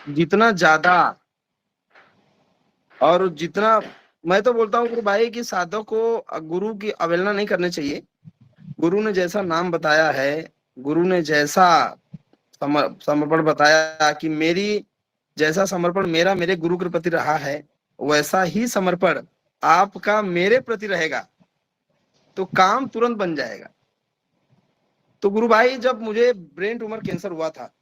जितना ज्यादा और जितना, मैं तो बोलता हूँ गुरु भाई कि साधक को गुरु की अवहेलना नहीं करनी चाहिए। गुरु ने जैसा नाम बताया है, गुरु ने जैसा समर्पण बताया कि मेरी जैसा समर्पण मेरा मेरे गुरु के प्रति रहा है, वैसा ही समर्पण आपका मेरे प्रति रहेगा, तो काम तुरंत बन जाएगा। तो गुरु भाई जब मुझे ब्रेन ट्यूमर कैंसर हुआ था,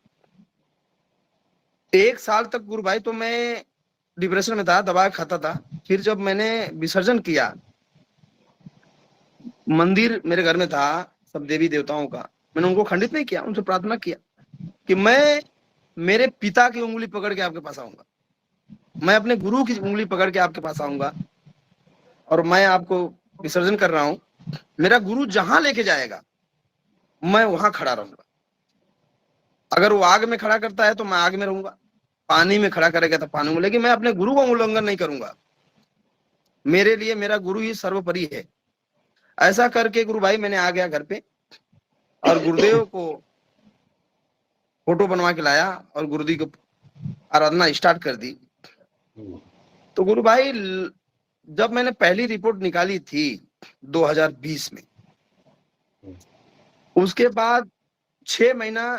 1 साल तक गुरु भाई तो मैं डिप्रेशन में था, दवा खाता था। फिर जब मैंने विसर्जन किया, मंदिर मेरे घर में था सब देवी देवताओं का, मैंने उनको खंडित नहीं किया, उनसे प्रार्थना किया कि मैं मेरे पिता की उंगली पकड़ के आपके पास आऊंगा, मैं अपने गुरु की उंगली पकड़ के आपके पास आऊंगा, और मैं आपको विसर्जन कर रहा हूं। मेरा गुरु जहां लेके जाएगा मैं वहां खड़ा रहूंगा। अगर वो आग में खड़ा करता है तो मैं आग में रहूंगा, पानी में खड़ा करेगा तो पानी में, लेकिन मैं अपने गुरु का उल्लंघन नहीं करूंगा। मेरे लिए मेरा गुरु ही सर्वोपरि है। ऐसा करके गुरु भाई मैंने आ गया घर पे और गुरुदेव को फोटो बनवा के लाया और गुरुदेव को आराधना स्टार्ट कर दी। तो गुरु भाई जब मैंने पहली रिपोर्ट निकाली थी 2020 में, उसके बाद 6 महीना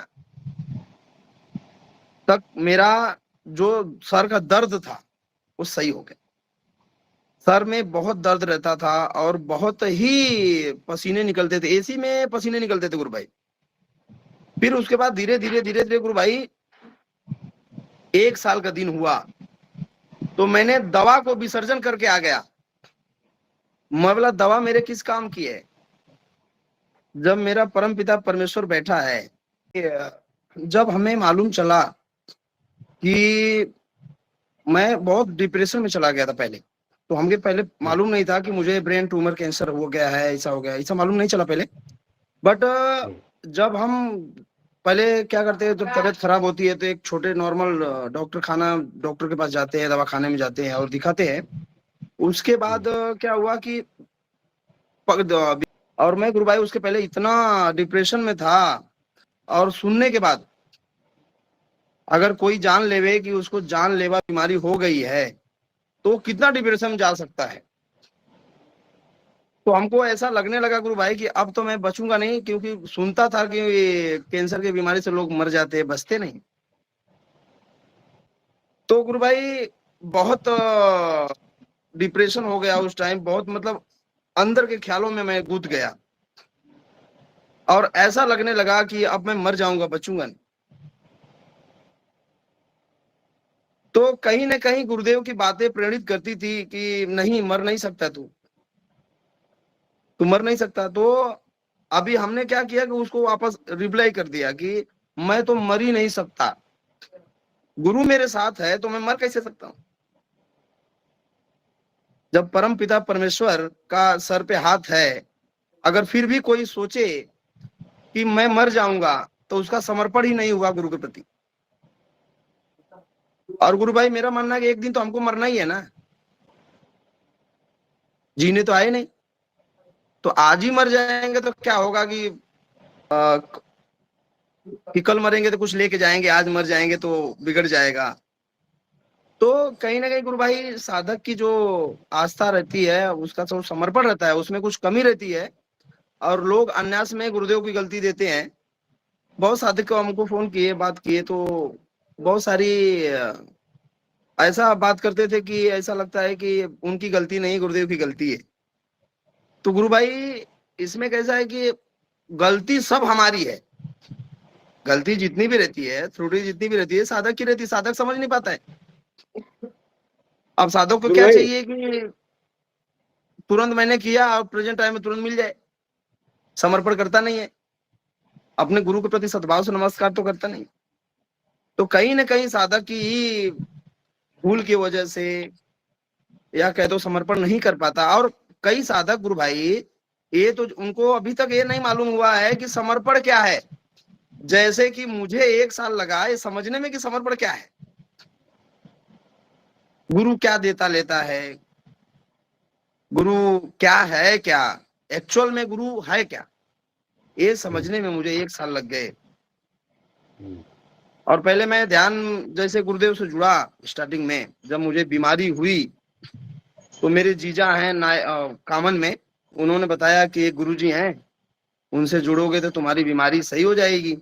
तक मेरा जो सर का दर्द था वो सही हो गया। सर में बहुत दर्द रहता था और बहुत ही पसीने निकलते थे, एसी में पसीने निकलते थे गुरु भाई। फिर उसके बाद धीरे धीरे धीरे धीरे गुरु भाई 1 साल का दिन हुआ तो मैंने दवा को विसर्जन करके आ गया। मैं बोला दवा मेरे किस काम की है, जब मेरा परम पिता परमेश्वर बैठा है। जब हमें मालूम चला कि मैं बहुत डिप्रेशन में चला गया था पहले, तो हमें पहले मालूम नहीं था कि मुझे ब्रेन ट्यूमर कैंसर हो गया है, ऐसा हो गया, ऐसा मालूम नहीं चला पहले। बट जब हम पहले क्या करते हैं, जब तबीयत खराब होती है तो एक छोटे नॉर्मल डॉक्टर के पास जाते हैं, दवा खाने में जाते हैं और दिखाते हैं। उसके बाद क्या हुआ कि और मैं गुरु भाई उसके पहले इतना डिप्रेशन में था, और सुनने के बाद अगर कोई जान लेवे कि उसको जानलेवा बीमारी हो गई है तो कितना डिप्रेशन में जा सकता है। तो हमको ऐसा लगने लगा गुरु भाई कि अब तो मैं बचूंगा नहीं, क्योंकि सुनता था कि कैंसर की बीमारी से लोग मर जाते हैं, बचते नहीं। तो गुरु भाई बहुत डिप्रेशन हो गया उस टाइम, बहुत मतलब अंदर के ख्यालों में मैं कूद गया और ऐसा लगने लगा कि अब मैं मर जाऊंगा, बचूंगा नहीं। तो कहीं ना कहीं गुरुदेव की बातें प्रेरित करती थी कि नहीं, मर नहीं सकता तू मर नहीं सकता। तो अभी हमने क्या किया कि उसको वापस रिप्लाई कर दिया कि मैं तो मर ही नहीं सकता, गुरु मेरे साथ है तो मैं मर कैसे सकता हूं। जब परम पिता परमेश्वर का सर पे हाथ है, अगर फिर भी कोई सोचे कि मैं मर जाऊंगा तो उसका समर्पण ही नहीं हुआ गुरु के प्रति। और गुरु भाई मेरा मानना है कि एक दिन तो हमको मरना ही है ना, जीने तो आए नहीं। तो आज ही मर जाएंगे तो क्या होगा कि कल मरेंगे तो कुछ लेके जाएंगे, आज मर जाएंगे तो बिगड़ जाएगा। तो कहीं ना कहीं गुरु भाई साधक की जो आस्था रहती है, उसका जो समर्पण रहता है, उसमें कुछ कमी रहती है और लोग अन्यास में गुरुदेव की गलती देते हैं। बहुत साधक को हमको फोन किए, बात किए, तो बहुत सारी ऐसा बात करते थे कि ऐसा लगता है कि उनकी गलती नहीं, गुरुदेव की गलती है। तो गुरु भाई इसमें कैसा है कि गलती सब हमारी है। गलती जितनी भी रहती है, त्रुटि जितनी भी रहती है, साधक की रहती है, साधक समझ नहीं पाता है। अब साधक को गुरु क्या भाई, चाहिए कि तुरंत मैंने किया और प्रेजेंट टाइम में तुरंत मिल जाए। समर्पण करता नहीं है, अपने गुरु के प्रति सद्भाव से नमस्कार तो करता नहीं। तो कहीं ना कहीं साधक की ही भूल की वजह से, या कह दो समर्पण नहीं कर पाता। और कई साधक गुरु भाई, ये तो उनको अभी तक ये नहीं मालूम हुआ है कि समर्पण क्या है। जैसे कि मुझे 1 साल लगा ये समझने में कि समर्पण क्या है, गुरु क्या देता लेता है, गुरु क्या है, क्या एक्चुअल में गुरु है क्या, ये समझने में मुझे 1 साल लग गए। और पहले मैं ध्यान जैसे गुरुदेव से जुड़ा स्टार्टिंग में, जब मुझे बीमारी हुई तो मेरे जीजा हैं कामन में, उन्होंने बताया कि एक गुरुजी हैं, उनसे जुड़ोगे तो तुम्हारी बीमारी सही हो जाएगी।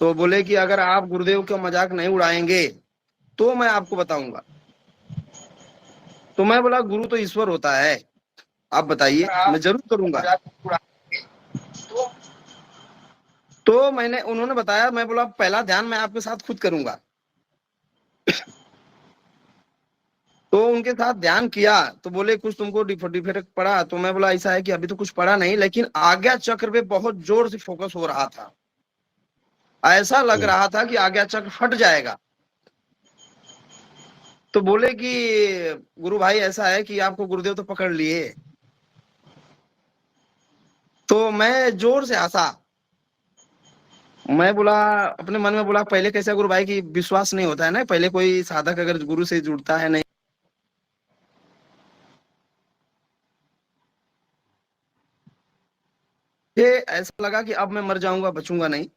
तो बोले कि अगर आप गुरुदेव का मजाक नहीं उड़ाएंगे तो मैं आपको बताऊंगा। तो मैं बोला गुरु तो ईश्वर होता है, आप बताइए, मैं जरूर करूंगा। तो उन्होंने बताया, मैं बोला पहला ध्यान मैं आपके साथ खुद करूंगा। तो उनके साथ ध्यान किया तो बोले कुछ तुमको डिफरेंट पड़ा। तो मैं बोला ऐसा है कि अभी तो कुछ पड़ा नहीं, लेकिन आज्ञा चक्र पे बहुत जोर से फोकस हो रहा था, ऐसा लग रहा था कि आज्ञा चक्र फट जाएगा। तो बोले कि गुरु भाई ऐसा है कि आपको गुरुदेव तो पकड़ लिए। तो मैं जोर से हंसा। मैं बोला, अपने मन में बोला पहले कैसा गुरु भाई की विश्वास नहीं होता है ना, पहले कोई साधक अगर गुरु से जुड़ता है नहीं, ये ऐसा लगा कि अब मैं मर जाऊंगा, बचूंगा नहीं।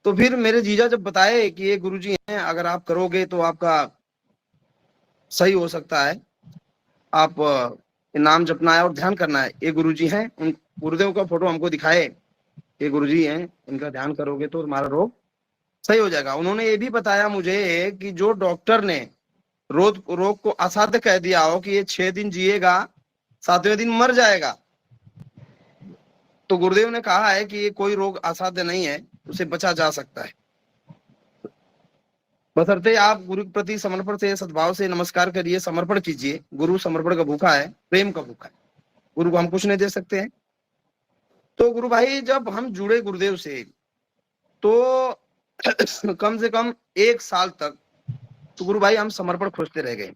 तो फिर मेरे जीजा जब बताए कि ये गुरुजी हैं, अगर आप करोगे तो आपका सही हो सकता है, आप नाम जपना है और ध्यान करना है, ये गुरुजी हैं। उन गुरुदेव का फोटो हमको दिखाए, ये गुरुजी हैं, इनका ध्यान करोगे तो तुम्हारा रोग सही हो जाएगा। उन्होंने ये भी बताया मुझे कि जो डॉक्टर ने रोग को असाध्य कह दिया हो कि ये 6 दिन जिएगा, 7वें दिन मर जाएगा, तो गुरुदेव ने कहा है कि ये कोई रोग असाध्य नहीं है, उसे बचा जा सकता है, बशर्ते आप गुरु के प्रति समर्पण से, सद्भाव से नमस्कार करिए, समर्पण कीजिए। गुरु समर्पण का भूखा है, प्रेम का भूखा है, गुरु को हम कुछ नहीं दे सकते हैं। तो गुरु भाई जब हम जुड़े गुरुदेव से तो कम से कम 1 साल तक तो गुरु भाई हम समर्पण खोजते रह गए।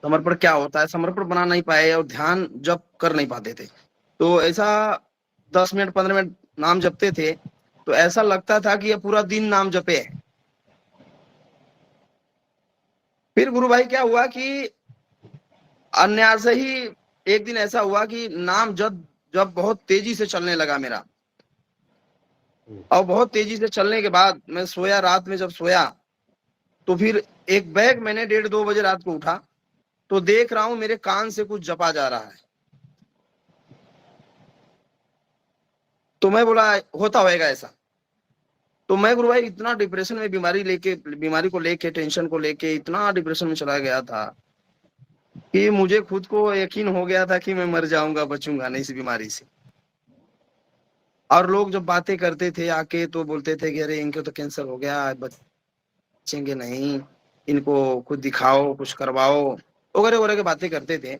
समर्पण क्या होता है, समर्पण बना नहीं पाए और ध्यान जप कर नहीं पाते थे। तो ऐसा 10 मिनट 15 मिनट नाम जपते थे तो ऐसा लगता था कि ये पूरा दिन नाम जपे है। फिर गुरु भाई क्या हुआ कि अन्य से ही एक दिन ऐसा हुआ कि नाम जब जब बहुत तेजी से चलने लगा मेरा, और बहुत तेजी से चलने के बाद मैं सोया, रात में जब सोया तो फिर एक बैग मैंने 1:30-2 बजे रात को उठा तो देख रहा हूं मेरे कान से कुछ जपा जा रहा है। तो मैं बोला होता होएगा ऐसा। तो मैं गुरु भाई इतना डिप्रेशन में, बीमारी को लेके, टेंशन को लेके इतना डिप्रेशन में चला गया था कि मुझे खुद को यकीन हो गया था कि मैं मर जाऊंगा, बचूंगा नहीं इस बीमारी से। और लोग जब बातें करते थे आके तो बोलते थे कि अरे इनको तो कैंसर हो गया, बचेंगे नहीं, इनको कुछ दिखाओ, कुछ करवाओ, वगैरह वगैरह की बातें करते थे।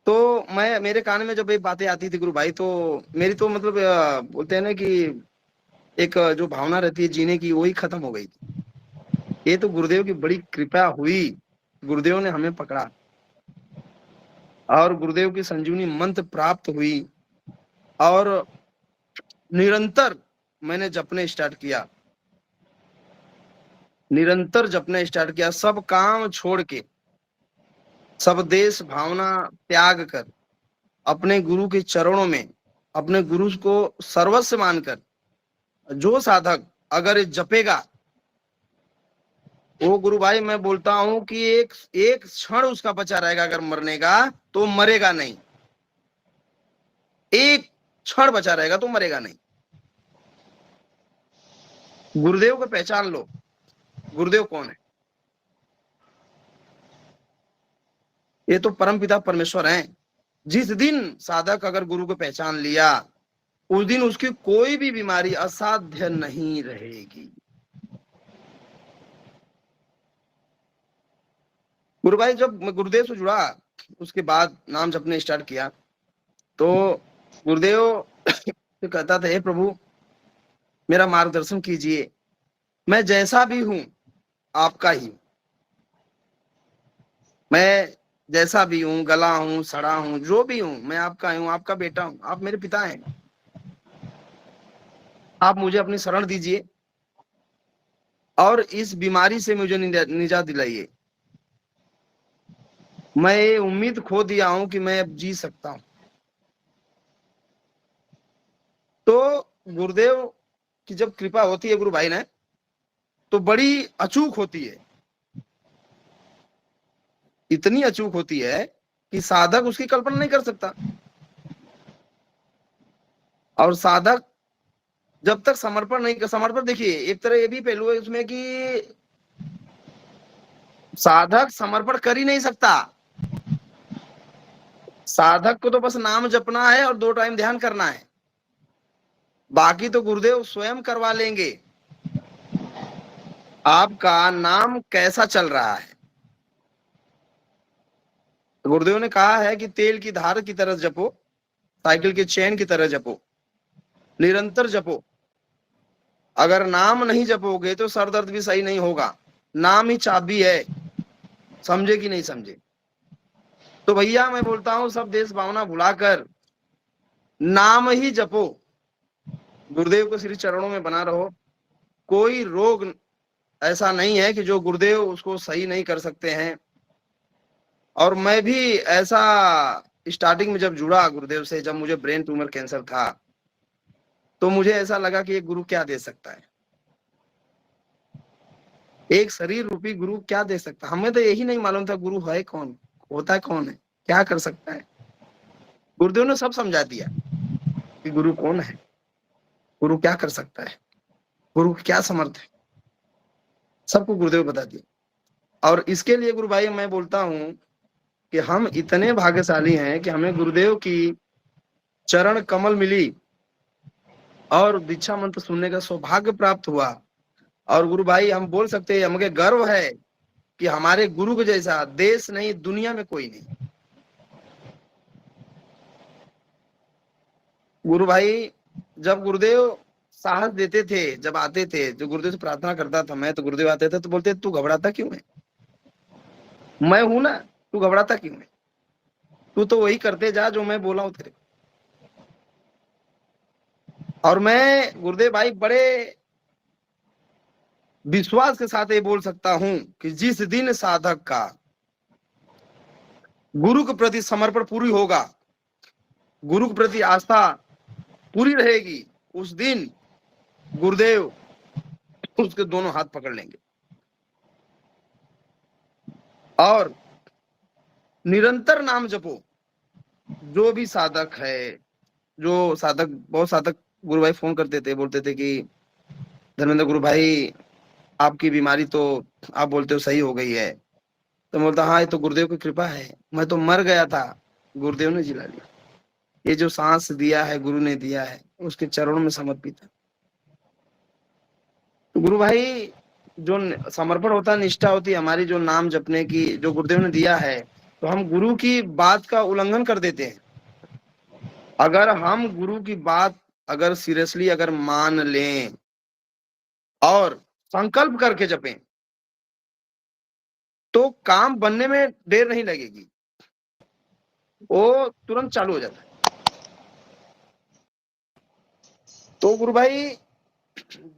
तो मैं, मेरे कान में जब ये बातें आती थी गुरु भाई, तो मेरी तो मतलब बोलते हैं ना कि एक जो भावना रहती है जीने की, वही खत्म हो गई थी। ये तो गुरुदेव की बड़ी कृपा हुई, गुरुदेव ने हमें पकड़ा और गुरुदेव की संजीवनी मंत्र प्राप्त हुई और निरंतर मैंने जपने स्टार्ट किया, निरंतर जपने स्टार्ट किया, सब काम छोड़ के, सब देश भावना त्याग कर, अपने गुरु के चरणों में, अपने गुरु को सर्वस्व मानकर जो साधक अगर जपेगा, वो गुरु भाई मैं बोलता हूं कि एक एक क्षण उसका बचा रहेगा, अगर मरने का तो मरेगा नहीं, एक क्षण बचा रहेगा तो मरेगा नहीं। गुरुदेव को पहचान लो, गुरुदेव कौन है? ये तो परमपिता परमेश्वर हैं। जिस दिन साधक अगर गुरु को पहचान लिया, उस दिन उसकी कोई भी बीमारी असाध्य नहीं रहेगी। गुरु भाई जब मैं गुरुदेव से जुड़ा, उसके बाद नाम जपने स्टार्ट किया तो गुरुदेव से कहता था, हे प्रभु मेरा मार्गदर्शन कीजिए, मैं जैसा भी हूं आपका ही, मैं जैसा भी हूं, गला हूं, सड़ा हूं, जो भी हूं, मैं आपका हूं, आपका बेटा हूं, आप मेरे पिता हैं, आप मुझे अपनी शरण दीजिए और इस बीमारी से मुझे निजात दिलाइए। मैं ये उम्मीद खो दिया हूं कि मैं अब जी सकता हूं। तो गुरुदेव की जब कृपा होती है गुरु भाई ने, तो बड़ी अचूक होती है, इतनी अचूक होती है कि साधक उसकी कल्पना नहीं कर सकता। और साधक जब तक समर्पण नहीं कर, समर्पण देखिए एक तरह ये भी पहलू है उसमें कि साधक समर्पण कर ही नहीं सकता। साधक को तो बस नाम जपना है और 2 टाइम ध्यान करना है, बाकी तो गुरुदेव स्वयं करवा लेंगे। आपका नाम कैसा चल रहा है, गुरुदेव ने कहा है कि तेल की धार की तरह जपो, साइकिल के चेन की तरह जपो, निरंतर जपो। अगर नाम नहीं जपोगे तो सर दर्द भी सही नहीं होगा। नाम ही चाबी है, समझे कि नहीं समझे। तो भैया मैं बोलता हूं सब देश भावना भुलाकर नाम ही जपो, गुरुदेव को श्री चरणों में बना रहो। कोई रोग ऐसा नहीं है कि जो गुरुदेव उसको सही नहीं कर सकते हैं। और मैं भी ऐसा स्टार्टिंग में जब जुड़ा गुरुदेव से, जब मुझे ब्रेन ट्यूमर कैंसर था, तो मुझे ऐसा लगा कि एक गुरु क्या दे सकता है, एक शरीर रूपी गुरु क्या दे सकता है। हमें तो यही नहीं मालूम था गुरु है कौन, होता कौन है, क्या कर सकता है। गुरुदेव ने सब समझा दिया कि गुरु कौन है, गुरु क्या कर सकता है, गुरु क्या समर्थ है, सबको गुरुदेव बता दिया। और इसके लिए गुरु भाई मैं बोलता हूं कि हम इतने भाग्यशाली हैं कि हमें गुरुदेव की चरण कमल मिली और दीक्षा मंत्र सुनने का सौभाग्य प्राप्त हुआ। और गुरु भाई हम बोल सकते हैं, हमें गर्व है कि हमारे गुरु के जैसा देश नहीं दुनिया में कोई नहीं। गुरु भाई जब गुरुदेव साहस देते थे, जब आते थे, जो गुरुदेव से प्रार्थना करता था मैं, तो गुरुदेव आते थे तो बोलते तू घबराता क्यों है, मैं हूं ना, तू घबराता क्यों है, तू तो वही करते जा जो मैं बोला हूं तेरे। और मैं गुरुदेव भाई बड़े विश्वास के साथ ये बोल सकता हूं कि जिस दिन साधक का गुरु के प्रति समर्पण पूरी होगा, गुरु के प्रति आस्था पूरी रहेगी, उस दिन गुरुदेव उसके दोनों हाथ पकड़ लेंगे। और निरंतर नाम जपो। जो भी साधक है, जो साधक, बहुत साधक गुरु भाई फोन करते थे, बोलते थे कि धर्मेंद्र गुरु भाई आपकी बीमारी तो आप बोलते हो सही हो गई है। तो बोलता हाँ ये तो गुरुदेव की कृपा है, मैं तो मर गया था, गुरुदेव ने जिला लिया। ये जो सांस दिया है गुरु ने दिया है, उसके चरणों में समर्पित है। तो गुरु भाई जो समर्पण होता है, निष्ठा होती है हमारी, जो नाम जपने की जो गुरुदेव ने दिया है, तो हम गुरु की बात का उल्लंघन कर देते हैं। अगर हम गुरु की बात अगर सीरियसली अगर मान लें और संकल्प करके जपें, तो काम बनने में देर नहीं लगेगी, वो तुरंत चालू हो जाता है। तो गुरु भाई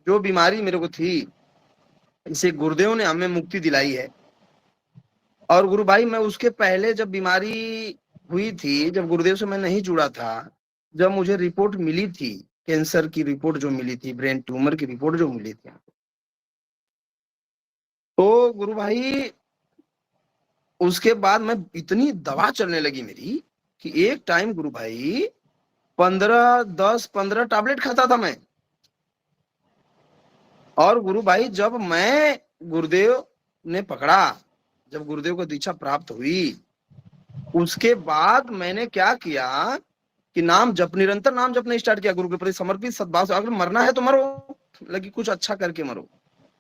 जो बीमारी मेरे को थी, इसे गुरुदेव ने हमें मुक्ति दिलाई है। और गुरु भाई मैं उसके पहले जब बीमारी हुई थी, जब गुरुदेव से मैं नहीं जुड़ा था, जब मुझे रिपोर्ट मिली थी, कैंसर की रिपोर्ट जो मिली थी, ब्रेन ट्यूमर की रिपोर्ट जो मिली थी, तो गुरु भाई उसके बाद मैं इतनी दवा चलने लगी मेरी कि एक टाइम गुरु भाई 15 टैबलेट खाता था मैं। और गुरु भाई जब मैं गुरुदेव ने पकड़ा, जब गुरुदेव को दीक्षा प्राप्त हुई, उसके बाद मैंने क्या किया कि नाम जप, निरंतर नाम जपने स्टार्ट किया, गुरु के प्रति समर्पित सद्भाव से। अगर मरना है तो मरो, लगी कुछ अच्छा करके मरो,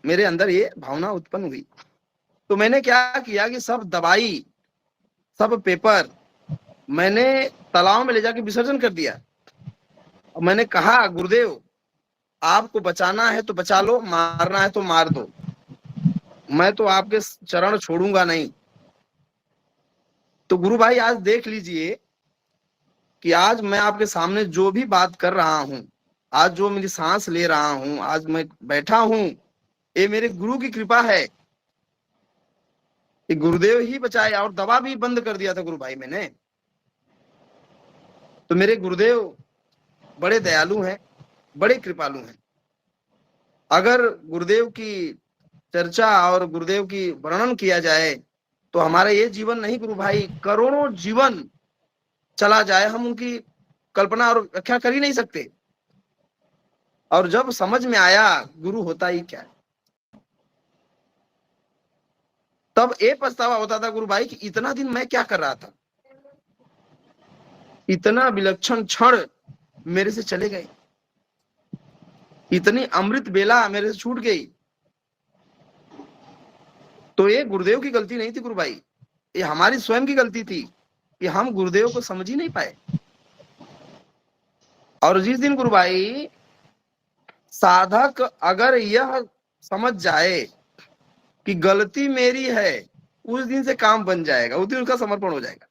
मेरे अंदर ये भावना उत्पन्न हुई। तो मैंने क्या किया कि सब दवाई, सब पेपर मैंने तालाब में ले जाके विसर्जन कर दिया। और मैंने कहा गुरुदेव आपको बचाना है तो बचा लो, मारना है तो मार दो, मैं तो आपके चरण छोड़ूंगा नहीं। तो गुरु भाई आज देख लीजिए कि आज मैं आपके सामने जो भी बात कर रहा हूं, आज जो मेरी सांस ले रहा हूं, आज मैं बैठा हूं, ये मेरे गुरु की कृपा है कि गुरुदेव ही बचाए। और दवा भी बंद कर दिया था गुरु भाई मैंने। तो मेरे गुरुदेव बड़े दयालु हैं, बड़े कृपालु हैं। अगर गुरुदेव की चर्चा और गुरुदेव की वर्णन किया जाए तो हमारा ये जीवन नहीं गुरु भाई, करोड़ों जीवन चला जाए, हम उनकी कल्पना और व्याख्या कर ही नहीं सकते। और जब समझ में आया गुरु होता ही क्या है, तब ये पछतावा होता था गुरु भाई कि इतना दिन मैं क्या कर रहा था, इतना विलक्षण क्षण मेरे से चले गए, इतनी अमृत बेला मेरे से छूट गई। तो ये गुरुदेव की गलती नहीं थी गुरु भाई, ये हमारी स्वयं की गलती थी कि हम गुरुदेव को समझ ही नहीं पाए। और जिस दिन गुरु भाई साधक अगर यह समझ जाए कि गलती मेरी है, उस दिन से काम बन जाएगा, उस दिन उसका समर्पण हो जाएगा।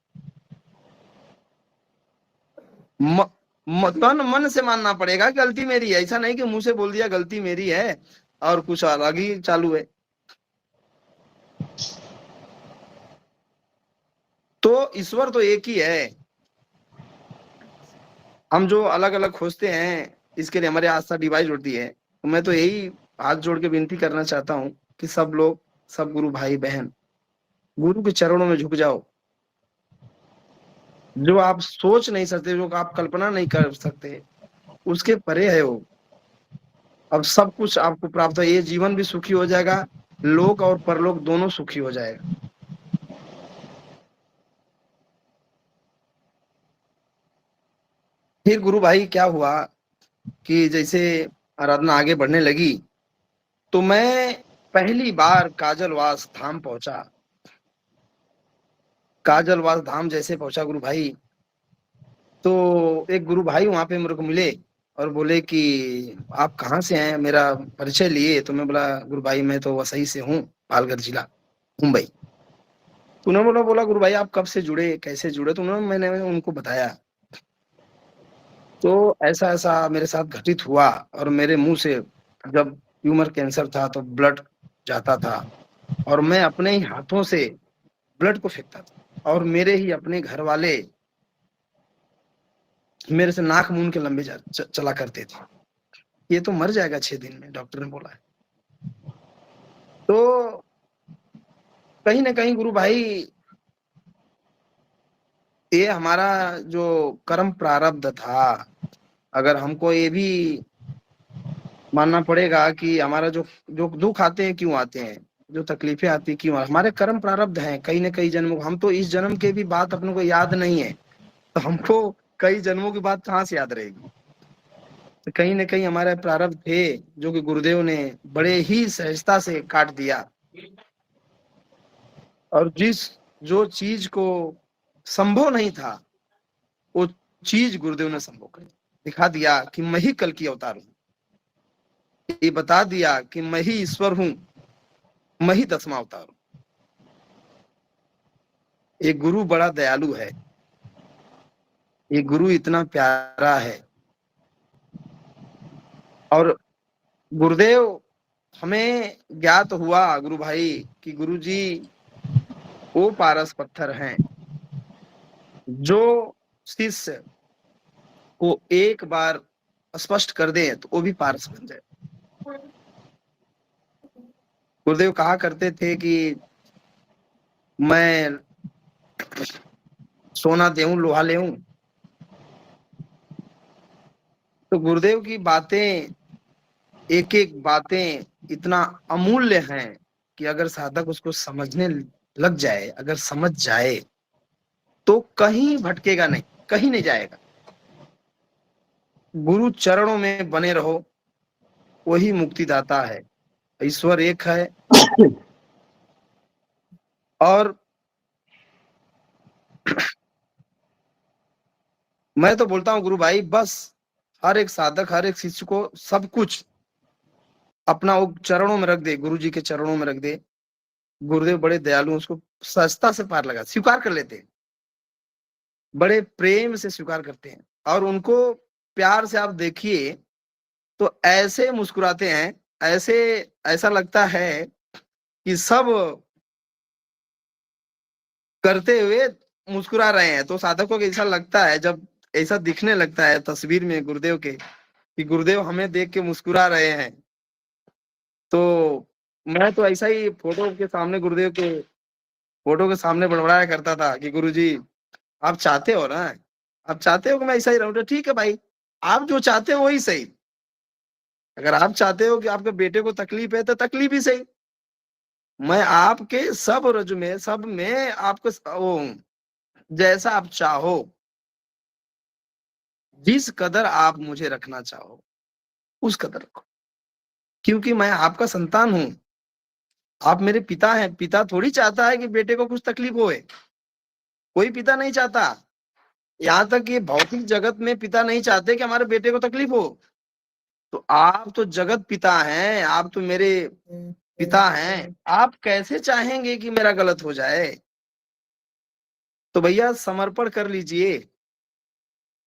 तन मन से मानना पड़ेगा गलती मेरी है, ऐसा नहीं कि मुंह से बोल दिया गलती मेरी है और कुछ अलग ही चालू है। तो ईश्वर तो एक ही है, हम जो अलग अलग खोजते हैं इसके लिए हमारी आस्था डिवाइड होती है। तो मैं तो यही हाथ जोड़ के विनती करना चाहता हूँ कि सब लोग, सब गुरु भाई बहन गुरु के चरणों में झुक जाओ। जो आप सोच नहीं सकते, जो आप कल्पना नहीं कर सकते, उसके परे है वो। अब सब कुछ आपको प्राप्त है, ये जीवन भी सुखी हो जाएगा, लोक और परलोक दोनों सुखी हो जाएगा। फिर गुरु भाई क्या हुआ कि जैसे आराधना आगे बढ़ने लगी तो मैं पहली बार काजलवास धाम पहुंचा। काजलवास धाम जैसे पहुंचा गुरु भाई, तो एक गुरु भाई वहां पे मेरे को मिले और बोले कि आप कहाँ से हैं, मेरा परिचय लिए। तो मैं बोला गुरु भाई मैं तो वसई से हूँ, पालघर जिला, मुंबई। तो उन्होंने बोला गुरु भाई आप कब से जुड़े, कैसे जुड़े। तो उन्होंने मैंने उनको बताया, तो ऐसा ऐसा मेरे साथ घटित हुआ और मेरे मुंह से जब ट्यूमर कैंसर था तो ब्लड जाता था और मैं अपने ही हाथों से ब्लड को फेंकता था और मेरे ही अपने घर वाले मेरे से नाक मूंद के लंबे चला करते थे। ये तो मर जाएगा 6 दिन में, डॉक्टर ने बोला है। तो कहीं ना कहीं गुरु भाई ये हमारा जो कर्म प्रारब्ध था, अगर हमको ये भी मानना पड़ेगा कि हमारा जो जो दुख आते हैं क्यों आते हैं, जो तकलीफें आती क्यों, हमारे कर्म प्रारब्ध हैं कई न कई जन्मों। हम तो इस जन्म के भी बात अपने को याद नहीं है, तो हमको कई जन्मों की बात कहाँ से याद रहेगी। तो कहीं न कहीं हमारे प्रारब्ध थे जो कि गुरुदेव ने बड़े ही सहजता से काट दिया। और जो चीज को संभव नहीं था वो चीज गुरुदेव ने संभव कर दिखा दिया कि मैं ही कल की अवतार हूँ। ये बता दिया कि मैं ही ईश्वर हूँ, मैं ही 10वां अवतार हूँ। ये गुरु बड़ा दयालु है, ये गुरु इतना प्यारा है। और गुरुदेव हमें ज्ञात हुआ गुरु भाई कि गुरु जी वो पारस पत्थर हैं जो शिष्य को एक बार स्पष्ट कर दे तो वो भी पारस बन जाए। गुरुदेव कहा करते थे कि मैं सोना देऊं लोहा ले। तो गुरुदेव की बातें, एक एक बातें इतना अमूल्य हैं कि अगर साधक उसको समझने लग जाए, अगर समझ जाए तो कहीं भटकेगा नहीं, कहीं नहीं जाएगा। गुरु चरणों में बने रहो, वही मुक्तिदाता है। ईश्वर एक है। और मैं तो बोलता हूँ गुरु भाई, बस हर एक साधक, हर एक शिष्य को सब कुछ अपना वो चरणों में रख दे, गुरु जी के चरणों में रख दे। गुरुदेव बड़े दयालु, उसको सहजता से पार लगा, स्वीकार कर लेते हैं, बड़े प्रेम से स्वीकार करते हैं। और उनको प्यार से आप देखिए तो ऐसे मुस्कुराते हैं, ऐसे ऐसा लगता है कि सब करते हुए मुस्कुरा रहे हैं। तो साधकों को ऐसा लगता है, जब ऐसा दिखने लगता है तस्वीर में गुरुदेव के कि गुरुदेव हमें देख के मुस्कुरा रहे हैं, तो मैं तो ऐसा ही फोटो के सामने, गुरुदेव के फोटो के सामने बड़बड़ाया करता था कि गुरुजी आप चाहते हो ना, आप चाहते हो कि मैं ऐसा ही रहूं, तो ठीक है भाई, आप जो चाहते हो वही सही। अगर आप चाहते हो कि आपके बेटे को तकलीफ है तो तकलीफ ही सही। मैं आपके सब रज में, सब में आपको वो जैसा आप चाहो, जिस कदर आप मुझे रखना चाहो उस कदर रखो, क्योंकि मैं आपका संतान हूं। आप मेरे पिता हैं। पिता थोड़ी चाहता है कि बेटे को कुछ तकलीफ होए। कोई पिता नहीं चाहता। यहाँ तक कि भौतिक जगत में पिता नहीं चाहते कि हमारे बेटे को तकलीफ हो। तो आप तो जगत पिता हैं, आप तो मेरे पिता हैं, आप कैसे चाहेंगे कि मेरा गलत हो जाए? तो भैया समर्पण कर लीजिए।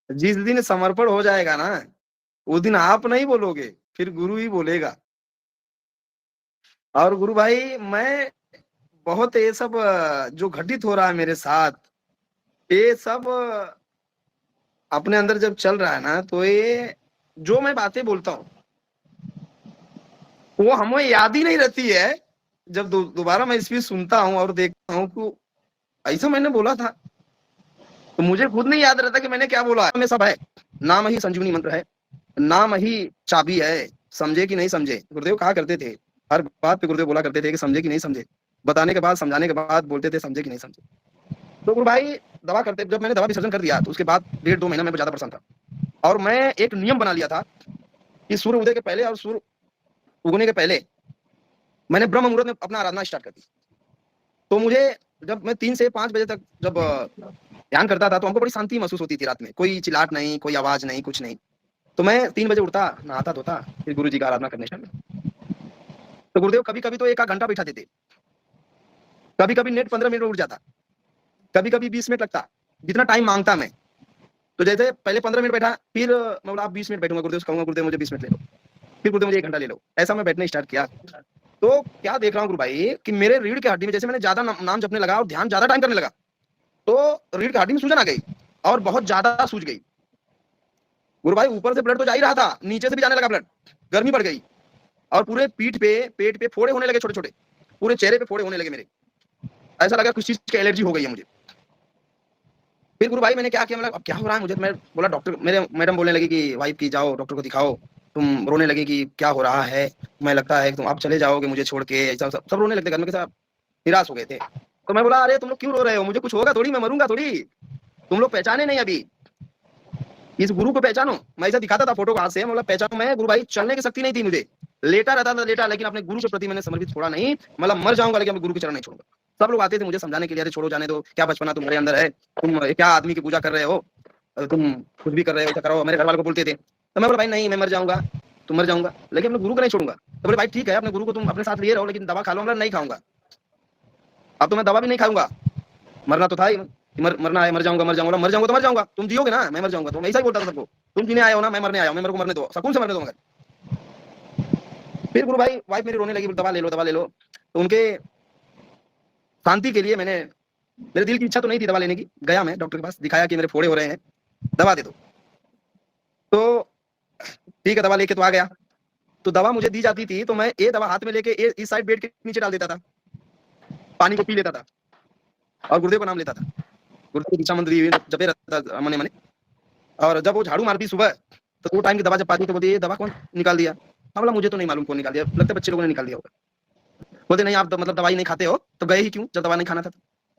जिस दिन समर्पण हो जाएगा ना, उस दिन आप नहीं बोलोगे, फिर गुरु ही बोलेगा। और गुरु भाई, मैं बहुत ये सब जो घटित हो रहा है मेरे साथ, ये सब अपने अंदर जब चल रहा है ना, तो ये जो मैं बातें बोलता हूँ वो हमें याद ही नहीं रहती है। जब दोबारा मैं स्पीच सुनता हूँ और देखता हूँ कि ऐसा मैंने बोला था, तो मुझे खुद नहीं याद रहता कि मैंने क्या बोला है। में सब है, नाम ही संजीवनी मंत्र है, नाम ही चाबी है। समझे कि नहीं समझे, गुरुदेव कहा करते थे। हर बात पे गुरुदेव बोला करते थे कि समझे कि नहीं समझे। बताने के बाद, समझाने के बाद बोलते थे समझे कि नहीं समझे। तो गुरु भाई, दवा करते, जब मैंने दवा विसर्जन कर दिया तो उसके बाद 1.5-2 महीना मैं ज्यादा परेशान था। और मैं एक नियम बना लिया था कि सूर्य उदय के पहले और सूर्य उगने के पहले मैंने ब्रह्म मुहूर्त में अपना आराधना स्टार्ट कर दी। तो मुझे जब मैं 3 से 5 बजे तक जब ध्यान करता था तो हमको बड़ी शांति महसूस होती थी। रात में कोई चिल्लाट नहीं, कोई आवाज नहीं, कुछ नहीं। तो मैं 3 बजे उठता, नहाता धोता, फिर गुरु जी का आराधना करने स्टार्ट। तो गुरुदेव कभी कभी तो 1 आध घंटा बैठा देते, कभी कभी नेट 15 मिनट में उठ जाता, कभी कभी 20 मिनट लगता, जितना टाइम मांगता मैं। तो जैसे पहले 15 मिनट बैठा, फिर मैं बोला आप 20 मिनट बैठूंगा गुरुदेव से कहूंगा गुरुदेव मुझे 20 मिनट ले लो, फिर गुरुदेव मुझे 1 घंटा ले लो। ऐसा मैं बैठना स्टार्ट किया। तो क्या देख रहा हूँ गुरु भाई कि मेरे रीढ़ की हड्डी में जैसे मैंने ज्यादा नाम जपने लगा और ध्यान ज्यादा टाइम करने लगा, तो रीढ़ की हड्डी में सूजन आ गई और बहुत ज्यादा सूज गई। गुरु भाई ऊपर से ब्लड तो जा ही रहा था, नीचे से भी जाने लगा ब्लड, गर्मी बढ़ गई और पूरे पीठ पे, पेट पे फोड़े होने लगे छोटे छोटे, पूरे चेहरे पे फोड़े होने लगे मेरे। ऐसा लगा कुछ चीज की एलर्जी हो गई है मुझे। फिर गुरु भाई मैंने क्या किया, मतलब अब क्या हो रहा है मुझे। मैं बोला डॉक्टर, मेरे मैडम बोलने लगी कि वाइफ की जाओ डॉक्टर को दिखाओ। तुम रोने लगी कि क्या हो रहा है, मैं लगता है कि तुम आप चले जाओगे मुझे छोड़ के, ऐसा सब रोने लगते, घर में के साथ निराश हो गए थे। तो मैं बोला अरे तुम लोग क्यों रो रहे हो, मुझे कुछ होगा थोड़ी, मैं मरूंगा थोड़ी, तुम लोग पहचाने नहीं अभी, इस गुरु को पहचानो। मैं ऐसा दिखाता था फोटो को हाथ से, मतलब पहचानो। मैं गुरु भाई चलने की शक्ति नहीं थी मुझे, लेटा रहता था लेटा, लेकिन अपने गुरु के प्रति मैंने समर्पित छोड़ा नहीं। मतलब मर जाऊंगा लेकिन अपने गुरु के चरण नहीं छोड़ूंगा। सब लोग आते थे मुझे समझाने के लिए, अरे छोड़ो जाने दो, क्या बचपना तुम्हारे अंदर है, तुम क्या आदमी की पूजा कर रहे हो, तुम कुछ भी कर रहे हो, ऐसा करो। मेरे घर वालों को बोलते थे। तो मैं बोला भाई नहीं, मैं मर जाऊंगा तो मर जाऊंगा, लेकिन अपने गुरु को नहीं छोड़ूंगा। तो बोले भाई ठीक है, अपने गुरु को तुम अपने साथ लिए रहो, लेकिन दवा खा लो। मैं नहीं खाऊंगा, अब तो मैं दवा भी नहीं खाऊंगा, मरना तो था ही। मरना है, मर जाऊंगा, मर जाऊंगा, मर जाऊंगा तो मर जाऊंगा, तुम जियोगे ना, मैं मर जाऊंगा। तो मैं ऐसा ही बोलता था सबको, तुम जीने आए हो ना, मैं मरने आया हूं, मैं मेरे को मरने दो, सुकून से मरने दो मगर। फिर गुरु भाई वाइफ मेरी रोने लगी, दवा ले लो दवा ले लो। तो उनके शांति के लिए मैंने, मेरे दिल की इच्छा तो नहीं थी दवा लेने की, गया मैं डॉक्टर के पास, दिखाया कि मेरे फोड़े हो रहे हैं, दवा दे दो। तो ठीक है, दवा लेके तो आ गया। तो दवा मुझे दी जाती थी तो मैं ये दवा हाथ में लेके इस साइड बेड के नीचे डाल देता था, पानी को पी लेता था और गुरुदेव का नाम लेता था। गुरुदेव दीक्षा मंत्र जपे रहता था मने मने। और जब वो झाड़ू मारती सुबह, तो वो टाइम की दवा जब पाती तो बोलती ये दवा कौन निकाल दिया। हाँ बोला मुझे तो नहीं मालूम कौन निकाल दिया, लगता है बच्चे लोगों ने निकाल दिया होगा। बोलते नहीं आप मतलब दवाई नहीं खाते हो तो गए ही क्यों जब दवा नहीं खाना था।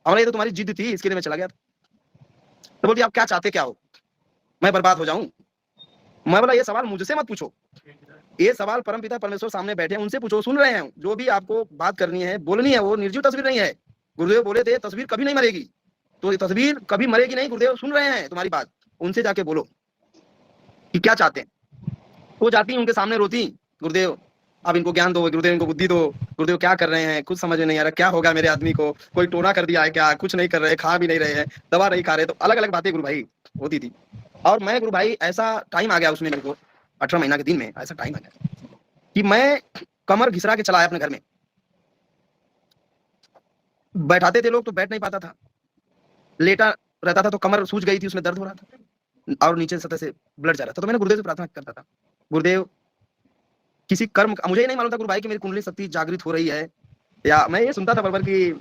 और ये तो तुम्हारी जिद थी इसके लिए मैं चला गया था। तो बोलती आप क्या चाहते क्या हो, मैं बर्बाद हो जाऊं। मैं बोला ये सवाल मुझसे मत पूछो, ये सवाल परमपिता परमेश्वर सामने बैठे हैं उनसे पूछो, सुन रहे हैं, जो भी आपको बात करनी है बोलनी है, वो निर्जीव तस्वीर नहीं है। गुरुदेव बोले थे तस्वीर कभी नहीं मरेगी, तो ये तस्वीर कभी मरेगी नहीं। गुरुदेव सुन रहे हैं तुम्हारी बात, उनसे जाके बोलो कि क्या चाहते हैं। वो जाती उनके सामने रोती, गुरुदेव अब इनको ज्ञान दो, गुरुदेव इनको बुद्धि दो, गुरुदेव क्या कर रहे हैं कुछ समझ में नहीं आ रहा, क्या होगा मेरे आदमी को, कोई टोना कर दिया है क्या, कुछ नहीं कर रहे, खा भी नहीं रहे हैं, दवा नहीं खा रहे। तो अलग अलग बातें गुरु भाई होती थी। और मैं गुरु भाई ऐसा टाइम आ गया उसमें मेरे को, 18 महीना के दिन में ऐसा टाइम आ गया कि मैं कमर घिसरा के चला आया अपने घर में। बैठाते थे लोग तो बैठ नहीं पाता था, लेटा रहता था तो कमर सूज गई थी, उसमें दर्द हो रहा था और नीचे सतह से ब्लड जा रहा था। तो मैंने गुरुदेव से प्रार्थना करता था, गुरुदेव किसी कर्म का, मुझे ही नहीं मालूम था गुरु भाई कि मेरी कुंडली शक्ति जागृत हो रही है, या मैं ये सुनता था बरबर कि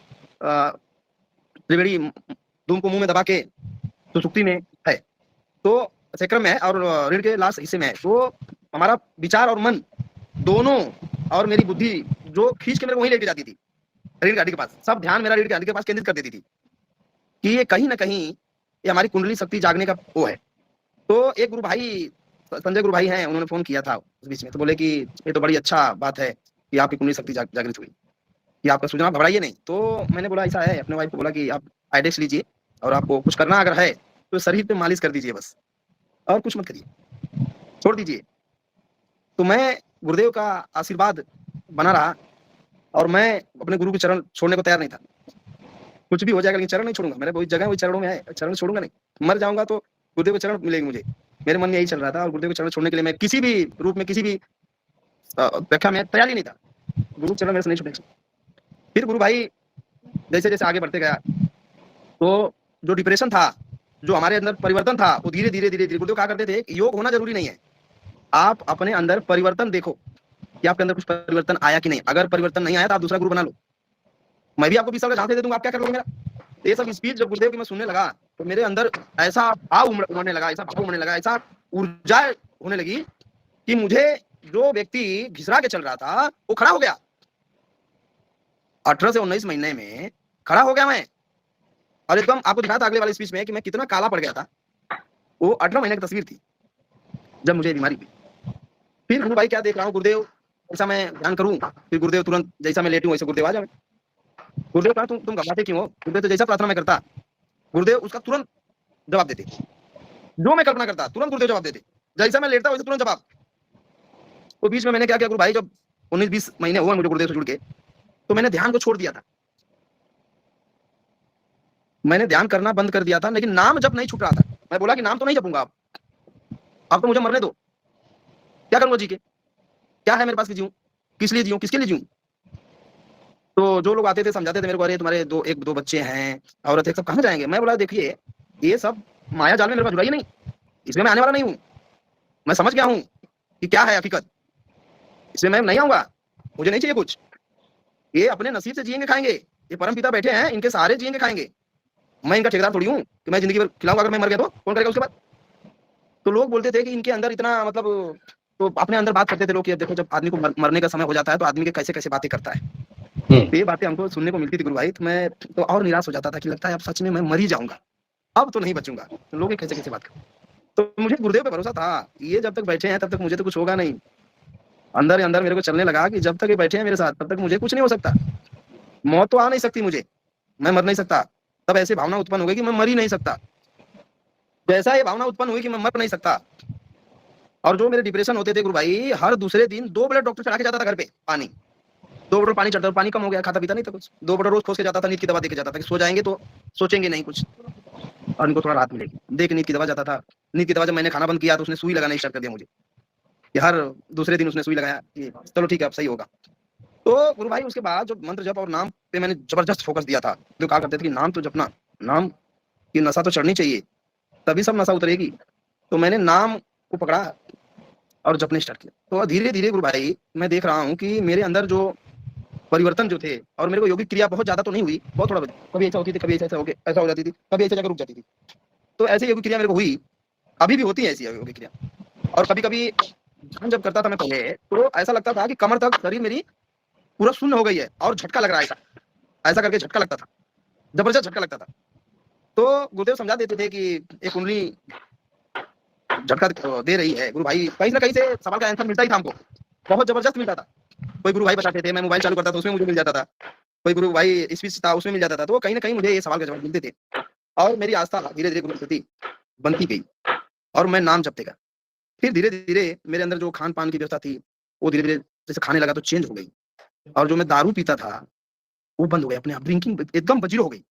त्रिवेणी धूम को मुंह में दबा के सुसुप्ति में है, तो चक्रम में है और रीढ़ के लास्ट हिस्से में है, तो हमारा विचार और मन दोनों और मेरी बुद्धि जो खींच के मेरे को वहीं लेके जाती थी, रीढ़ की हड्डी के पास, सब ध्यान मेरा रीढ़ की हड्डी के पास केंद्रित कर देती थी कि ये कहीं ना कहीं ये हमारी कुंडली शक्ति जागने का वो है। तो एक गुरु भाई, संजय गुरु भाई हैं, उन्होंने फोन किया था उस बीच में, तो बोले कि ये तो बड़ी अच्छा बात है कि आपकी कुंडली शक्ति जागृत हुई, कि आपका सूचना, घबराइए नहीं। तो मैंने बोला ऐसा है, अपने वाइफ को बोला कि आप आइडेक्स लीजिए और आपको कुछ करना अगर है तो शरीर पे मालिश कर दीजिए बस, और कुछ मत करिए, छोड़ दीजिए। तो मैं गुरुदेव का आशीर्वाद बना रहा और मैं अपने गुरु के चरण छोड़ने को तैयार नहीं था। कुछ भी हो जाएगा लेकिन चरण नहीं छोड़ूंगा, मेरे वही जगह वही चरणों में है, चरण छोड़ूंगा नहीं। मर जाऊंगा तो गुरुदेव के चरण मिलेंगे मुझे, मेरे मन में यही चल रहा था। और गुरुदेव के चरण छोड़ने के लिए मैं किसी भी रूप में, किसी भी व्याख्या में तैयार ही नहीं था। गुरु चरण मेरे से नहीं छूटे। फिर गुरु भाई जैसे जैसे आगे बढ़ते गया, तो जो डिप्रेशन था, जो हमारे अंदर परिवर्तन था, वो धीरे धीरे धीरे धीरे, गुरुदेव कहा करते थे योग होना जरूरी नहीं है, आप अपने अंदर परिवर्तन देखो कि आपके अंदर कुछ परिवर्तन आया कि नहीं। अगर परिवर्तन नहीं आया तो आप दूसरा गुरु बना लो, मैं भी आपको 20 साल का झांसे दे दूंगा, आप क्या कर लोगे मेरा। ये सब स्पीच जब गुरुदेव की मैं सुनने लगा तो मेरे अंदर ऐसा भाव उमड़ने लगा, ऐसा भाव उमड़ने लगा, ऐसा ऊर्जा होने लगी कि मुझे जो व्यक्ति घिसरा के चल रहा था वो खड़ा हो गया। 18 से 19 महीने में खड़ा हो गया मैं, और एकदम आपको दिखाया था अगले वाले स्पीच में कि मैं कितना काला पड़ गया था। वो 18 महीने की तस्वीर थी जब मुझे बीमारी हुई। फिर गुरु भाई क्या देख रहा हूँ, गुरुदेव ऐसा मैं ध्यान करूं, फिर गुरुदेव तुरंत जैसा मैं लेटूं वैसे गुरुदेव आ जाए। गुरुदेव कहा तुम घबराते क्यों हो। गुरुदेव तो जैसा प्रार्थना मैं करता, गुरुदेव उसका तुरंत जवाब देते, जो मैं कल्पना करता तुरंत गुरुदेव जवाब देते, जैसा मैं लेटता वैसे तुरंत जवाब। तो बीच में मैंने क्या किया गुरु भाई, जब 19-20 महीने हुआ मुझे गुरुदेव से जुड़ के, तो मैंने ध्यान को छोड़ दिया था, मैंने ध्यान करना बंद कर दिया था, लेकिन नाम जब नहीं छूट रहा था। मैं बोला कि नाम तो नहीं जपूंगा अब तो मुझे मरने दो, क्या करूंगा जी के, क्या है मेरे पास कि जीऊं, किस लिए जीऊं, किसके लिए जीऊं। तो जो लोग आते थे समझाते थे मेरे को, अरे तुम्हारे दो बच्चे हैं, औरत है, सब कहाँ जाएंगे। मैं बोला देखिए ये सब माया जाल में मेरे पास जुड़ा ही नहीं, इसमें मैं आने वाला नहीं हूँ, मैं समझ गया हूँ कि क्या है हकीकत, इसमें मैं नहीं आऊंगा, मुझे नहीं चाहिए कुछ। ये अपने नसीब से जिएंगे खाएंगे, ये परम पिता बैठे हैं, इनके सहारे जिएंगे खाएंगे, मैं इनका ठेकेदार थोड़ी हूँ कि मैं जिंदगी भर खिलाऊंगा, अगर मैं मर गया तो कौन करेगा उसके बाद। तो लोग बोलते थे कि इनके अंदर इतना मतलब, तो अपने अंदर बात करते थे लोग कि देखो जब आदमी को मरने का समय हो जाता है तो आदमी के कैसे कैसे बातें करता है। तो ये बातें हमको सुनने को मिलती थी गुरु भाई, तो मैं तो और निराश हो जाता था कि लगता है अब सच में मैं मर ही जाऊंगा, अब तो नहीं बचूंगा। तो लोग कैसे कैसे बात करते, तो मुझे गुरुदेव पे भरोसा था ये जब तक बैठे हैं तब तक मुझे तो कुछ होगा नहीं। अंदर ही अंदर मेरे को चलने लगा कि जब तक ये बैठे हैं मेरे साथ तब तक मुझे कुछ नहीं हो सकता, मौत तो आ नहीं सकती मुझे, मैं मर नहीं सकता। तब ऐसी भावना उत्पन्न हो गई कि मैं मर ही नहीं सकता, जैसा ये भावना उत्पन्न हुई कि मैं मर नहीं सकता। और जो मेरे डिप्रेशन होते थे गुरु भाई, हर दूसरे दिन 2 ब्लड डॉक्टर चढ़ा के जाता था घर पे, पानी 2 बोतल पानी चढ़ता, पानी कम हो गया, खाता पीता नहीं था कुछ, 2 बोतल रोज खोस के जाता था, नींद की दवा देके जाता था कि सो जाएंगे तो सोचेंगे नहीं कुछ और इनको थोड़ा राहत मिलेगी, देख नींद की दवा जाता था। नींद की दवा जब मैंने खाना बंद किया तो उसने सुई लगाना स्टार्ट कर दिया मुझे, कि हर दूसरे दिन उसने सुई लगाया कि चलो ठीक है अब सही होगा। तो गुरु भाई उसके बाद जो मंत्र जप और नाम पे मैंने जबरदस्त फोकस दिया था, जो कहा करते थे कि नाम तो जपना, नाम की नशा तो चढ़नी चाहिए तभी सब नशा उतरेगी। तो मैंने नाम को पकड़ा और जपने स्टार्ट किया। तो धीरे धीरे गुरु भाई मैं देख रहा हूँ कि मेरे अंदर जो परिवर्तन जो थे, और मेरे को योगिक क्रिया बहुत ज्यादा तो नहीं हुई, बहुत थोड़ा बहुत, कभी ऐसा होती थी, कभी ऐसा हो जाती थी, कभी ऐसी जगह रुक जाती थी। तो ऐसी योगिक क्रिया मेरे को हुई, अभी भी होती है ऐसी योगिक क्रिया। और कभी कभी ध्यान जब करता था मैं पहले, तो ऐसा लगता था कि कमर तक शरीर मेरी पूरा शून्य हो गई है और झटका लग रहा है, ऐसा ऐसा करके झटका लगता था, जबरदस्त झटका लगता था। तो गुरुदेव समझा देते थे कि एक कुंडली झटका दे रही है। गुरु भाई कहीं ना कहीं से सवाल का आंसर मिलता ही था हमको, बहुत जबरदस्त मिलता था। कोई गुरु भाई बताते थे, मैं मोबाइल चालू करता था उसमें मुझे मिल जाता था, कोई गुरु भाई स्पीच था उसमें मिल जाता था। तो कहीं ना कहीं मुझे ये सवाल का जवाब मिलते थे और मेरी आस्था धीरे धीरे गुरु के प्रति बनती गई और मैं नाम जपते गया। फिर धीरे धीरे मेरे अंदर जो खान पान की व्यवस्था थी वो धीरे धीरे जैसे खाने लगा तो चेंज हो गई, और जो मैं दारू पीता था वो बंद हो गया अपने आप, ड्रिंकिंग एकदम जीरो हो गई,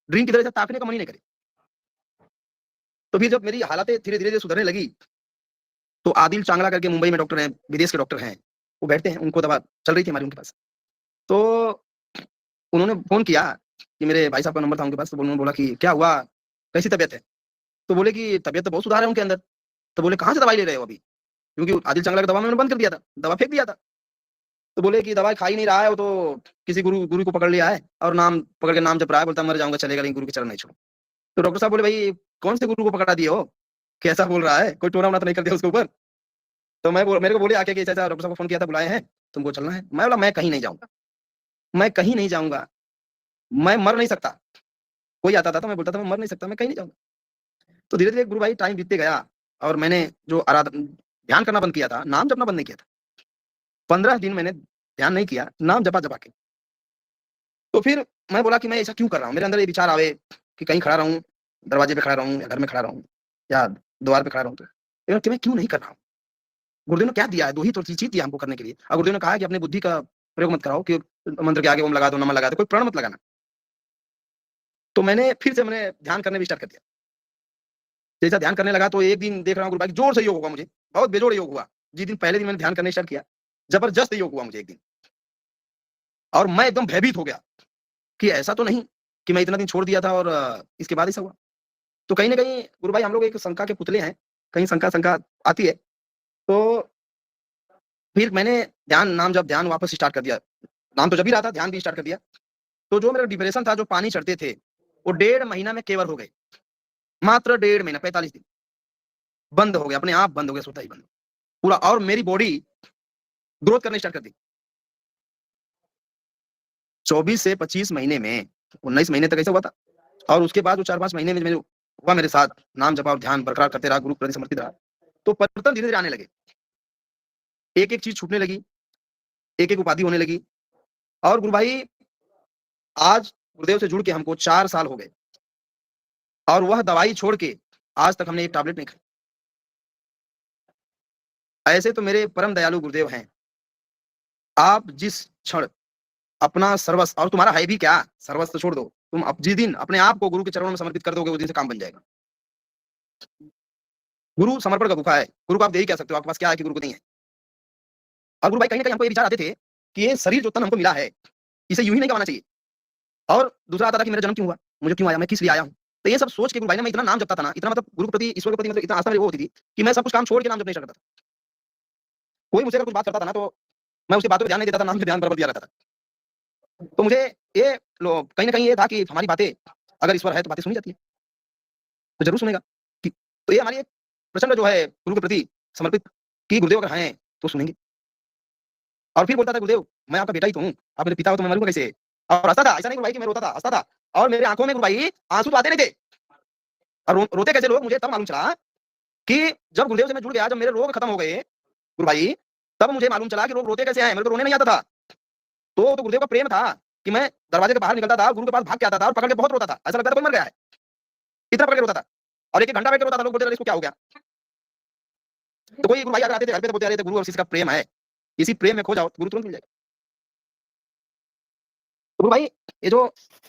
ड्रिंक की तरह से ताकने का मन ही नहीं करे। तो फिर जब मेरी हालतें धीरे धीरे सुधरने लगी, तो आदिल चांगला करके मुंबई में डॉक्टर हैं, विदेश के डॉक्टर हैं, वो बैठते हैं, उनको दवा चल रही थी हमारी उनके पास। तो उन्होंने फोन किया कि मेरे भाई साहब का नंबर था उनके पास, तो उन्होंने बोला कि क्या हुआ, कैसी तबीयत है। तो बोले कि तबीयत तो बहुत सुधार है उनके अंदर। तो बोले कहाँ से दवाई ले रहे हो अभी। क्योंकि आदिल चंगला की दवा मैंने बंद कर दिया था, दवा फेंक दिया था। तो बोले कि दवा खा ही नहीं रहा है वो, तो किसी गुरु गुरु को पकड़ लिया है और नाम पकड़ के नाम जप रहा है, बोलता मर जाऊंगा चलेगा लेकिन गुरु के चरण नहीं छोड़। तो डॉक्टर साहब बोले भाई कौन से गुरु को पकड़ा दिए हो, कैसा बोल रहा है, कोई टोना वोना तो नहीं कर दिया उसके ऊपर। तो मेरे को बोले आके कि ऐसा डॉक्टर साहब को फोन किया था, बुलाए हैं, तुमको चलना है। मैं बोला मैं कहीं नहीं जाऊंगा, मैं कहीं नहीं जाऊंगा, मैं मर नहीं सकता। कोई आता था तो मैं बोलता था मैं मर नहीं सकता, मैं कहीं नहीं जाऊंगा। तो धीरे धीरे गुरु भाई टाइम बीतते गया और मैंने जो आराधना ध्यान करना बंद किया था, नाम जपना बंद नहीं किया था। 15 दिन मैंने ध्यान नहीं किया, नाम जपा जपा के। तो फिर मैं बोला कि मैं ऐसा क्यों कर रहा हूँ, मेरे अंदर ये विचार आवे कि कहीं खड़ा रहूं, दरवाजे पे खड़ा रहूं या घर में खड़ा रहूं या द्वार पे खड़ा रहूं, तो मैं क्यों नहीं कर रहा हूँ। गुरुदेव ने क्या दिया है, 2 ही तो चीज दिया हमको करने के लिए। और गुरुदेव ने कहा है कि अपनी बुद्धि का प्रयोग मत कराओ, कि मंत्र के आगे ओम लगा दो, नमः लगा दो, कोई प्रण मत लगाना। तो मैंने फिर से मैंने ध्यान करने भी स्टार्ट कर दिया। जैसा ध्यान करने लगा तो एक दिन देख रहा हूँ गुरु भाई जोर से योग हुआ मुझे, बहुत बेजोड़ योग हुआ। जिस दिन पहले दिन मैंने ध्यान करने स्टार्ट किया, जबरदस्त योग हुआ मुझे एक दिन, और मैं एकदम भयभीत हो गया कि ऐसा तो नहीं कि मैं इतना दिन छोड़ दिया था और इसके बाद ऐसा हुआ। तो कहीं ना कहीं गुरु भाई हम लोग एक शंका के पुतले हैं, कहीं शंका शंका आती है। तो फिर मैंने नाम जब ध्यान वापस स्टार्ट कर दिया, नाम तो जब ही रहा था, ध्यान भी स्टार्ट कर दिया। तो जो मेरा डिप्रेशन था, जो पानी चढ़ते थे, वो 1.5 महीना में केवर हो गए। मात्र 1.5 महीना, 45 दिन बंद हो गया, अपने आप बंद हो गया, स्वतः ही बंद पूरा। और मेरी बॉडी ग्रोथ करने स्टार्ट कर दी। 24 से 25 महीने में, 19 महीने तक ऐसा हुआ था। और उसके बाद जो 4-5 महीने में हुआ मेरे साथ, नाम जपा और ध्यान बरकरार करते रहा, गुरु प्रति समर्पित रहा, तो परिवर्तन धीरे धीरे आने लगे। एक एक चीज छूटने लगी, एक एक उपाधि होने लगी। और गुरु भाई आज गुरुदेव से जुड़ के हमको 4 साल हो गए, और वह दवाई छोड़ के आज तक हमने एक टैबलेट नहीं खाई। ऐसे तो मेरे परम दयालु गुरुदेव हैं। आप जिस क्षण अपना सर्वस्व, और तुम्हारा है भी क्या, सर्वस्व छोड़ दो, तुम जिस दिन अपने आप को गुरु के चरणों में समर्पित कर दोगे, उस दिन से काम बन जाएगा। गुरु समर्पण का भूखा है। गुरु को आप दे ही क्या सकते हो, आपके पास क्या है कि गुरु को नहीं है। और गुरु भाई कहीं ना कहीं हमको ये विचार आते थे कि ये शरीर जो तन हमको मिला है, इसे यूं ही नहीं गवाना चाहिए। और दूसरा आता था कि मेरा जन्म क्यों हुआ, मुझे क्यों आया, मैं किस लिए आया हूँ। तो ये सब सोच के गुरु भाई ने मैं इतना नाम जपता था ना, इतना मतलब गुरु के प्रति, ईश्वर के प्रति मतलब इतना आस्था मेरी वो होती थी कि मैं सब कुछ काम छोड़ के नाम जपने करता था। कोई मुझसे अगर कुछ बात करता था ना, तो मैं उसकी बातों पर ध्यान नहीं देता था, नाम पे ध्यान बराबर दिया रहता था। तो मुझे ये कहीं ना कहीं ये था कि हमारी बातें, अगर ईश्वर है तो बातें सुनी जाती है, तो जरूर सुनेगा। तो ये हमारी एक प्रचंड जो है गुरु के प्रति समर्पित, कि गुरुदेव अगर हैं तो सुनेंगे। और फिर बोलता था गुरुदेव मैं आपका बेटा ही तो हूँ, आप मेरे पिता हो तो मैं मरूंगा कैसे। और हंसता था, ऐसा नहीं गुरु भाई कि मैं रोता था, हंसता था। और मेरे आंखों में गुरु भाई आंसू तो आते नहीं थे। और रोते कैसे लोग, मुझे तब मालूम चला कि जब गुरुदेव से मैं जुड़ गया, जब मेरे रोग खत्म हो गए गुरु भाई, तब मुझे मालूम चला कि लोग रोते कैसे हैं। मेरे को रोने नहीं आता था। तो गुरुदेव का प्रेम था कि मैं दरवाजे के बाहर निकलता था, गुरु के पास भाग के आता था और पकड़ के बहुत रोता था, ऐसा लगता था कोई मर गया है, इतना पकड़ के रोता था। और एक घंटा बैठ के रोता था, लोग बोलते थे इसको क्या हो गया। तो कोई गुरु भाई अगर आते थे घर पे, तो बोलते रहे थे गुरु और शिष्य का प्रेम है, इसी प्रेम में खो जाओ, गुरु तुरंत मिल जाएगा। तो गुरु भाई ये जो,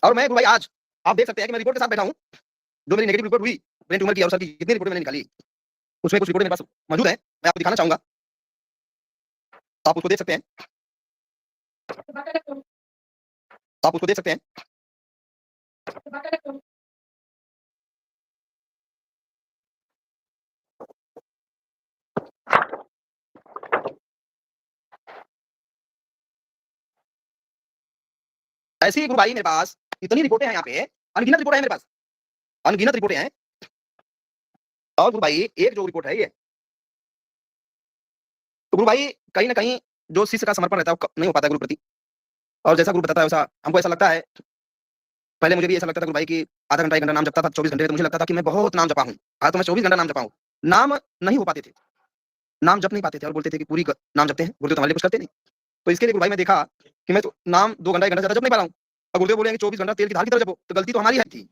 और मैं गुरु भाई आज आप देख सकते हैं कि मैं रिपोर्ट के साथ बैठा हूँ। जो मेरी नेगेटिव रिपोर्ट हुई ब्रेन ट्यूमर की, और सर की कितनी रिपोर्ट मैंने निकाली, उसमें कुछ रिपोर्ट मेरे पास मौजूद है, मैं आपको दिखाना चाहूंगा, आप उसको देख सकते हैं, आप उसको देख सकते हैं। ऐसी गुरु भाई मेरे पास इतनी रिपोर्टें हैं, यहाँ पे अनगिनत रिपोर्टें हैं मेरे पास, अनगिनत रिपोर्टें हैं। और गुरु भाई एक जो रिपोर्ट है ये, तो गुरु भाई कहीं ना कहीं जो शिष्य का समर्पण रहता है वो नहीं हो पाता गुरु प्रति। और जैसा गुरु बताता है वैसा हमको ऐसा लगता है, पहले मुझे भी ऐसा लगता था गुरु भाई की आधा घंटा 1 घंटा नाम जपता था, 24 घंटे, तो मुझे लगता था कि मैं बहुत नाम जपा हूँ। आज तो मैं 24 घंटा नाम जपा हूँ। नाम नहीं हो पाते थे, नाम जप नहीं पाते थे, और बोलते थे कि पूरी नाम जपते हैं, गुरुदेव तुम्हारे लिए कुछ करते नहीं। तो इसके लिए गुरु भाई मैं देखा कि मैं तो नाम 2 घंटा 1 घंटा ज्यादा जप नहीं पा रहा हूँ, और गुरुदेव बोलेंगे 24 घंटा तेल की धार की तरह जपो, तो गलती तो हमारी है थी।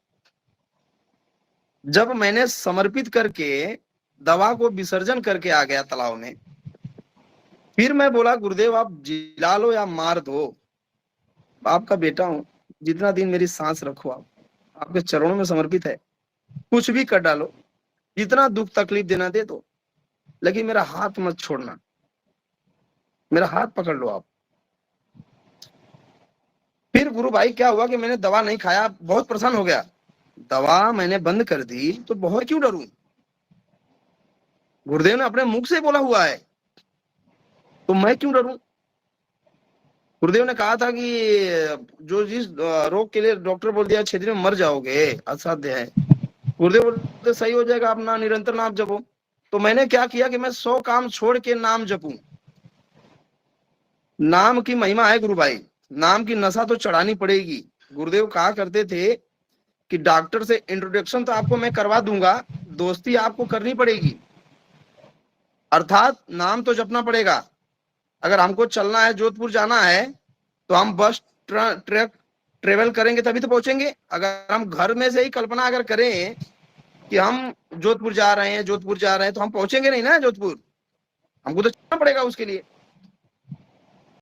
जब मैंने समर्पित करके दवा को विसर्जन करके आ गया तालाब में, फिर मैं बोला गुरुदेव आप जिला लो या मार दो, आपका बेटा हूं, जितना दिन मेरी सांस रखो, आप आपके चरणों में समर्पित है, कुछ भी कर डालो, जितना दुख तकलीफ देना दे दो, लेकिन मेरा हाथ मत छोड़ना, मेरा हाथ पकड़ लो आप। फिर गुरु भाई क्या हुआ कि मैंने दवा नहीं खाया, बहुत प्रसन्न हो गया। दवा मैंने बंद कर दी तो बहुत क्यों डरूं, गुरुदेव ने अपने मुख से बोला हुआ है, तो मैं क्यों डरूं? गुरुदेव ने कहा था कि जो जिस रोग के लिए डॉक्टर बोल दिया 6 दिन में मर जाओगे, असाध्य है, गुरुदेव बोलते सही हो जाएगा, अपना निरंतर नाम जपो। तो मैंने क्या किया कि मैं 100 काम छोड़ के नाम जपूं। नाम की महिमा है गुरु भाई, नाम की नशा तो चढ़ानी पड़ेगी। गुरुदेव कहा करते थे कि डॉक्टर से इंट्रोडक्शन तो आपको मैं करवा दूंगा, दोस्ती आपको करनी पड़ेगी, अर्थात नाम तो जपना पड़ेगा। अगर हमको चलना है, जोधपुर जाना है, तो हम बस ट्रक ट्रेवल करेंगे तभी तो पहुंचेंगे। अगर हम घर में से ही कल्पना अगर करें कि हम जोधपुर जा रहे हैं, जोधपुर जा रहे हैं, तो हम पहुंचेंगे नहीं ना जोधपुर, हमको तो चलना पड़ेगा उसके लिए।